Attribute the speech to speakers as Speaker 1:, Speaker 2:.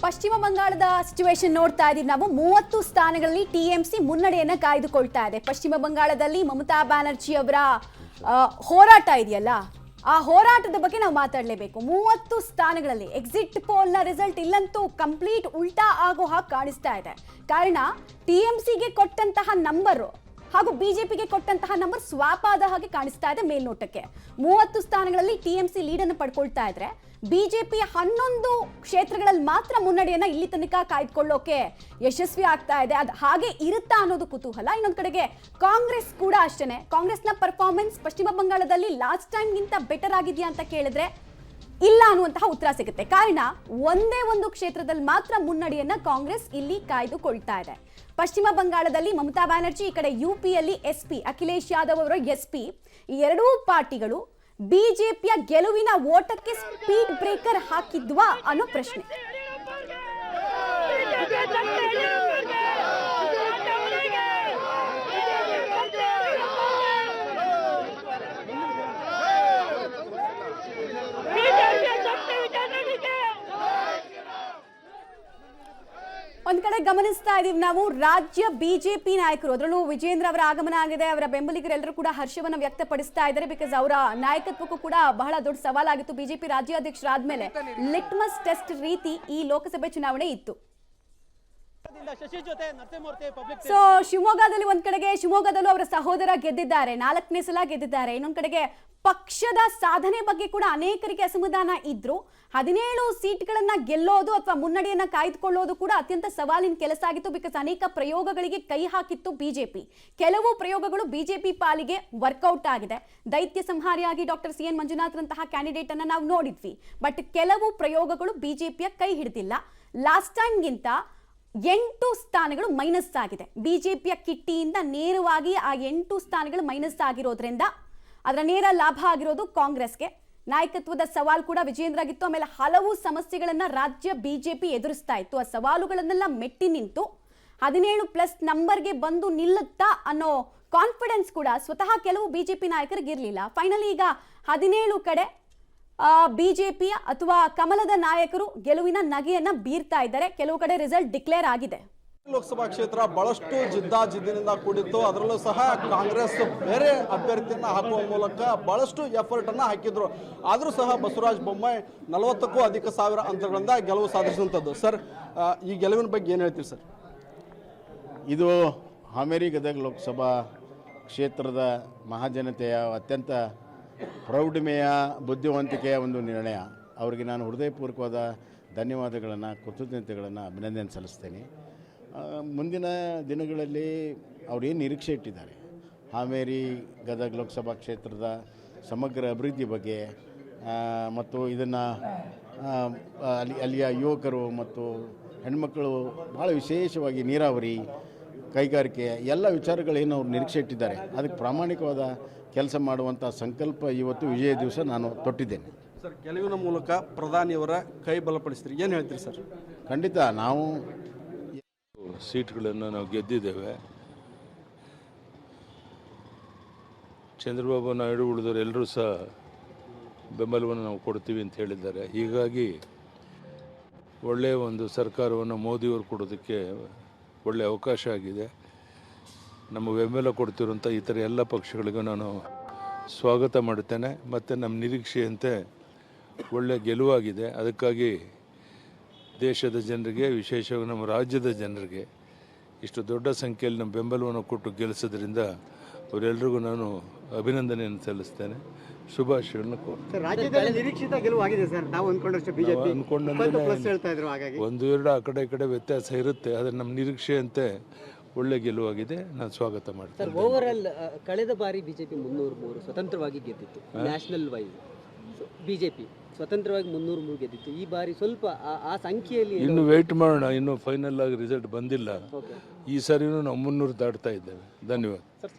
Speaker 1: ಪಶ್ಚಿಮ ಬಂಗಾಳದ ಸಿಚುವೇಶನ್ ನೋಡ್ತಾ ಇದೀವಿ ನಾವು 30 ಸ್ಥಾನಗಳಲ್ಲಿ ಟಿಎಂಸಿ ಮುನ್ನಡೆಯನ್ನ ಕಾಯ್ದುಕೊಳ್ತಾ ಇದೆ. ಪಶ್ಚಿಮ ಬಂಗಾಳದಲ್ಲಿ ಮಮತಾ ಬ್ಯಾನರ್ಜಿ ಅವರ ಹೋರಾಟ ಇದೆಯಲ್ಲ, ಆ ಹೋರಾಟದ ಬಗ್ಗೆ ನಾವು ಮಾತಾಡಲೇಬೇಕು. 30 ಸ್ಥಾನಗಳಲ್ಲಿ ಎಕ್ಸಿಟ್ ಪೋಲ್ ನ ರಿಸಲ್ಟ್ ಇಲ್ಲಂತೂ ಕಂಪ್ಲೀಟ್ ಉಲ್ಟಾ ಆಗೋ ಹಾಗೆ ಕಾಣಿಸ್ತಾ ಇದೆ. ಕಾರಣ ಟಿಎಂಸಿಗೆ ಕೊಟ್ಟಂತಹ ನಂಬರ್ ಹಾಗೂ ಬಿಜೆಪಿಗೆ ಕೊಟ್ಟಂತಹ ನಂಬರ್ ಸ್ವಾಪ್ ಆದ ಹಾಗೆ ಕಾಣಿಸ್ತಾ ಇದೆ ಮೇಲ್ನೋಟಕ್ಕೆ. 30 ಸ್ಥಾನಗಳಲ್ಲಿ ಟಿಎಂಸಿ ಲೀಡ್ ಅನ್ನು ಪಡ್ಕೊಳ್ತಾ ಇದ್ರೆ ಬಿಜೆಪಿ 11 ಕ್ಷೇತ್ರಗಳಲ್ಲಿ ಮಾತ್ರ ಮುನ್ನಡೆಯನ್ನ ಇಲ್ಲಿ ತನಕ ಕಾಯ್ದುಕೊಳ್ಳೋಕೆ ಯಶಸ್ವಿ ಆಗ್ತಾ ಇದೆ. ಅದು ಹಾಗೆ ಇರುತ್ತಾ ಅನ್ನೋದು ಕುತೂಹಲ. ಇನ್ನೊಂದು ಕಡೆಗೆ ಕಾಂಗ್ರೆಸ್ ಕೂಡ ಅಷ್ಟೇನೆ. ಕಾಂಗ್ರೆಸ್ನ ಪರ್ಫಾರ್ಮೆನ್ಸ್ ಪಶ್ಚಿಮ ಬಂಗಾಳದಲ್ಲಿ ಲಾಸ್ಟ್ ಟೈಮ್ ಗಿಂತ ಬೆಟರ್ ಆಗಿದೆಯಾ ಅಂತ ಕೇಳಿದ್ರೆ ಇಲ್ಲ ಅನ್ನುವಂತಹ ಉತ್ತರ ಸಿಗುತ್ತೆ. ಕಾರಣ ಒಂದೇ ಒಂದು ಕ್ಷೇತ್ರದಲ್ಲಿ ಮಾತ್ರ ಮುನ್ನಡೆಯನ್ನ ಕಾಂಗ್ರೆಸ್ ಇಲ್ಲಿ ಕಾಯ್ದುಕೊಳ್ತಾ ಇದೆ. ಪಶ್ಚಿಮ ಬಂಗಾಳದಲ್ಲಿ ಮಮತಾ ಬ್ಯಾನರ್ಜಿ, ಈ ಕಡೆ ಯುಪಿಯಲ್ಲಿ ಎಸ್ಪಿ ಅಖಿಲೇಶ್ ಯಾದವ್ ಅವರ ಎಸ್ಪಿ, ಈ ಎರಡೂ ಪಾರ್ಟಿಗಳು ಬಿಜೆಪಿಯ ಗೆಲುವಿನ ಓಟಕ್ಕೆ ಸ್ಪೀಡ್ ಬ್ರೇಕರ್ ಹಾಕಿದ್ವಾ ಅನ್ನೋ ಪ್ರಶ್ನೆ. ಒಂದ್ ಕಡೆ ಗಮನಿಸ್ತಾ ಇದೀವಿ ನಾವು, ರಾಜ್ಯ ಬಿಜೆಪಿ ನಾಯಕರು, ಅದರಲ್ಲೂ ವಿಜೇಂದ್ರ ಅವರ ಆಗಮನ ಆಗಿದೆ. ಅವರ ಬೆಂಬಲಿಗರೆಲ್ಲರೂ ಕೂಡ ಹರ್ಷವನ್ನ ವ್ಯಕ್ತಪಡಿಸ್ತಾ ಇದ್ದಾರೆ. ಬಿಕಾಸ್ ಅವರ ನಾಯಕತ್ವಕ್ಕೂ ಕೂಡ ಬಹಳ ದೊಡ್ಡ ಸವಾಲಾಗಿತ್ತು. ಬಿಜೆಪಿ ರಾಜ್ಯಾಧ್ಯಕ್ಷರಾದ್ಮೇಲೆ ಲಿಟ್ಮಸ್ ಟೆಸ್ಟ್ ರೀತಿ ಈ ಲೋಕಸಭೆ ಚುನಾವಣೆ ಇತ್ತು. ಸೊ ಶಿವಮೊಗ್ಗದಲ್ಲಿ ಒಂದ್ ಕಡೆಗೆ ಶಿವಮೊಗ್ಗದಲ್ಲೂ ಅವರ ಸಹೋದರ ಗೆದ್ದಿದ್ದಾರೆ, 4ನೇ ಸಲ ಗೆದ್ದಿದ್ದಾರೆ. ಇನ್ನೊಂದ್ ಕಡೆಗೆ ಪಕ್ಷದ ಸಾಧನೆ ಬಗ್ಗೆ ಕೂಡ ಅನೇಕರಿಗೆ ಅಸಮಾಧಾನ ಇದ್ರು. 17 ಸೀಟ್ಗಳನ್ನ ಗೆಲ್ಲೋದು ಅಥವಾ ಮುನ್ನಡೆಯನ್ನ ಕಾಯ್ದುಕೊಳ್ಳೋದು ಕೂಡ ಅತ್ಯಂತ ಸವಾಲಿನ ಕೆಲಸ ಆಗಿತ್ತು. ಬಿಕಾಸ್ ಅನೇಕ ಪ್ರಯೋಗಗಳಿಗೆ ಕೈ ಹಾಕಿತ್ತು ಬಿಜೆಪಿ. ಕೆಲವು ಪ್ರಯೋಗಗಳು ಬಿಜೆಪಿ ಪಾಲಿಗೆ ವರ್ಕೌಟ್ ಆಗಿದೆ. ದೈತ್ಯ ಸಂಹಾರಿಯಾಗಿ ಡಾಕ್ಟರ್ CN ಮಂಜುನಾಥ್ರಂತಹ ಕ್ಯಾಂಡಿಡೇಟ್ ಅನ್ನ ನಾವು ನೋಡಿದ್ವಿ. ಬಟ್ ಕೆಲವು ಪ್ರಯೋಗಗಳು ಬಿಜೆಪಿಯ ಕೈ ಹಿಡಿದಿಲ್ಲ. ಲಾಸ್ಟ್ ಟೈಮ್ಗಿಂತ 8 ಸ್ಥಾನಗಳು ಮೈನಸ್ ಆಗಿದೆ. ಬಿಜೆಪಿಯ ಕಿಟ್ಟಿಯಿಂದ ನೇರವಾಗಿ ಆ 8 ಸ್ಥಾನಗಳು ಮೈನಸ್ ಆಗಿರೋದ್ರಿಂದ ಅದರ ನೇರ ಲಾಭ ಆಗಿರೋದು ಕಾಂಗ್ರೆಸ್ಗೆ. ನಾಯಕತ್ವದ ಸವಾಲು ಕೂಡ ವಿಜೇಂದ್ರಗಿತ್ತು. ಆಮೇಲೆ ಹಲವು ಸಮಸ್ಯೆಗಳನ್ನ ರಾಜ್ಯ ಬಿಜೆಪಿ ಎದುರಿಸ್ತಾ ಇತ್ತು. ಆ ಸವಾಲುಗಳನ್ನೆಲ್ಲ ಮೆಟ್ಟಿ ನಿಂತು 17+ ನಂಬರ್ಗೆ ಬಂದು ನಿಲ್ಲುತ್ತಾ ಅನ್ನೋ ಕಾನ್ಫಿಡೆನ್ಸ್ ಕೂಡ ಸ್ವತಃ ಕೆಲವು ಬಿಜೆಪಿ ನಾಯಕರಿಗೆ ಇರಲಿಲ್ಲ. ಫೈನಲಿ ಈಗ 17 ಕಡೆ ಬಿಜೆಪಿಯ ಅಥವಾ ಕಮಲದ ನಾಯಕರು ಗೆಲುವಿನ ನಗೆಯನ್ನ ಬೀರ್ತಾ ಇದ್ದಾರೆ. ಕೆಲವು ಕಡೆ ರಿಸಲ್ಟ್ ಡಿಕ್ಲೇರ್ ಆಗಿದೆ.
Speaker 2: ಲೋಕಸಭಾ ಕ್ಷೇತ್ರ ಬಹಳಷ್ಟು ಜಿದ್ದಾಜಿದ್ದಿನಿಂದ ಕೂಡಿತ್ತು. ಅದರಲ್ಲೂ ಸಹ ಕಾಂಗ್ರೆಸ್ ಬೇರೆ ಅಭ್ಯರ್ಥಿಯನ್ನ ಹಾಕುವ ಮೂಲಕ ಬಹಳಷ್ಟು ಎಫರ್ಟ್ ಅನ್ನ ಹಾಕಿದ್ರು. ಆದರೂ ಸಹ ಬಸವರಾಜ ಬೊಮ್ಮಾಯಿ 40ಕ್ಕೂ ಅಧಿಕ ಸಾವಿರ ಅಂತರಗಳಿಂದ ಗೆಲುವು ಸಾಧಿಸಿದಂಥದ್ದು. ಸರ್, ಈ ಗೆಲುವಿನ ಬಗ್ಗೆ ಏನು ಹೇಳ್ತೀರಿ ಸರ್?
Speaker 3: ಇದು ಹಾವೇರಿ ಗದಗ ಲೋಕಸಭಾ ಕ್ಷೇತ್ರದ ಮಹಾಜನತೆಯ ಅತ್ಯಂತ ಪ್ರೌಢಮೆಯ ಬುದ್ಧಿವಂತಿಕೆಯ ಒಂದು ನಿರ್ಣಯ. ಅವರಿಗೆ ನಾನು ಹೃದಯಪೂರ್ವಕವಾದ ಧನ್ಯವಾದಗಳನ್ನು, ಕೃತಜ್ಞತೆಗಳನ್ನು, ಅಭಿನಂದನೆ ಸಲ್ಲಿಸ್ತೇನೆ. ಮುಂದಿನ ದಿನಗಳಲ್ಲಿ ಅವರೇನು ನಿರೀಕ್ಷೆ ಇಟ್ಟಿದ್ದಾರೆ ಹಾವೇರಿ ಗದಗ ಲೋಕಸಭಾ ಕ್ಷೇತ್ರದ ಸಮಗ್ರ ಅಭಿವೃದ್ಧಿ ಬಗ್ಗೆ ಮತ್ತು ಇದನ್ನು ಅಲ್ಲಿಯ ಯುವಕರು ಮತ್ತು ಹೆಣ್ಮಕ್ಕಳು ಭಾಳ ವಿಶೇಷವಾಗಿ ನೀರಾವರಿ, ಕೈಗಾರಿಕೆ ಎಲ್ಲ ವಿಚಾರಗಳೇನು ಅವ್ರು ನಿರೀಕ್ಷೆ ಇಟ್ಟಿದ್ದಾರೆ ಅದಕ್ಕೆ ಪ್ರಾಮಾಣಿಕವಾದ ಕೆಲಸ ಮಾಡುವಂಥ ಸಂಕಲ್ಪ ಇವತ್ತು ವಿಜಯ ದಿವಸ ನಾನು ತೊಟ್ಟಿದ್ದೇನೆ.
Speaker 2: ಸರ್, ಗೆಲುವಿನ ಮೂಲಕ ಪ್ರಧಾನಿಯವರ ಕೈ ಬಲಪಡಿಸ್ತೀರಿ, ಏನು ಹೇಳ್ತೀರಿ ಸರ್?
Speaker 3: ಖಂಡಿತ ನಾವು
Speaker 4: ಸೀಟ್ಗಳನ್ನು ನಾವು ಗೆದ್ದಿದ್ದೇವೆ. ಚಂದ್ರಬಾಬು ನಾಯ್ಡು ಉಳಿದವರು ಎಲ್ಲರೂ ಸಹ ಬೆಂಬಲವನ್ನು ನಾವು ಕೊಡ್ತೀವಿ ಅಂತ ಹೇಳಿದ್ದಾರೆ. ಹೀಗಾಗಿ ಒಳ್ಳೆಯ ಒಂದು ಸರ್ಕಾರವನ್ನು ಮೋದಿಯವರು ಕೊಡೋದಕ್ಕೆ ಒಳ್ಳೆಯ ಅವಕಾಶ ಆಗಿದೆ. ನಮ್ಮ ಬೆಂಬಲ ಕೊಡ್ತಿರುವಂಥ ಇತರ ಎಲ್ಲ ಪಕ್ಷಗಳಿಗೂ ನಾನು ಸ್ವಾಗತ ಮಾಡುತ್ತೇನೆ. ಮತ್ತು ನಮ್ಮ ನಿರೀಕ್ಷೆಯಂತೆ ಒಳ್ಳೆಯ ಗೆಲುವಾಗಿದೆ. ಅದಕ್ಕಾಗಿ ದೇಶದ ಜನರಿಗೆ, ವಿಶೇಷವಾಗಿ ನಮ್ಮ ರಾಜ್ಯದ ಜನರಿಗೆ ಇಷ್ಟು ದೊಡ್ಡ ಸಂಖ್ಯೆಯಲ್ಲಿ ನಮ್ಮ ಬೆಂಬಲವನ್ನು ಕೊಟ್ಟು ಗೆಲ್ಲಿಸೋದ್ರಿಂದ ಅವರೆಲ್ಲರಿಗೂ ನಾನು ಅಭಿನಂದನೆಯನ್ನು ಸಲ್ಲಿಸ್ತೇನೆ, ಶುಭಾಶಯಗಳನ್ನು ಕೋರ್ತೇನೆ.
Speaker 5: ರಾಜ್ಯದಲ್ಲಿ ನಿರೀಕ್ಷಿತ ಗೆಲುವಾಗಿದೆ ಸರ್. ನಾವು ಅಂದ್ಕೊಂಡಷ್ಟು ಬಿಜೆಪಿ
Speaker 4: ಒಂದು ಎರಡು ಆ ಕಡೆ ಈ ಕಡೆ ವ್ಯತ್ಯಾಸ ಇರುತ್ತೆ. ಆದರೆ ನಮ್ಮ ನಿರೀಕ್ಷೆಯಂತೆ ಒಳ್ಳೆ ಗೆಲುವಾಗಿದೆ. ನಾನು ಸ್ವಾಗತ ಮಾಡ್ತೇನೆ.
Speaker 5: ಓವರಾಲ್ ಕಳೆದ ಬಾರಿ ಬಿಜೆಪಿ 303 ಸ್ವತಂತ್ರವಾಗಿ ಗೆದ್ದಿತ್ತು. ನ್ಯಾಷನಲ್ ವೈಸ್ ಬಿಜೆಪಿ ಸ್ವತಂತ್ರವಾಗಿ 303 ಗೆದ್ದಿತ್ತು. ಈ ಬಾರಿ ಸ್ವಲ್ಪ ಆ ಸಂಖ್ಯೆಯಲ್ಲಿ
Speaker 4: ಇನ್ನು ವೆಯ್ಟ್ ಮಾಡೋಣ. ಇನ್ನು ಫೈನಲ್ ಆಗಿ ರಿಸಲ್ಟ್ ಬಂದಿಲ್ಲ. ಈ ಸಾರಿನೂ ನಾವು 300 ದಾಟ್ತಾ ಇದ್ದೇವೆ. ಧನ್ಯವಾದ.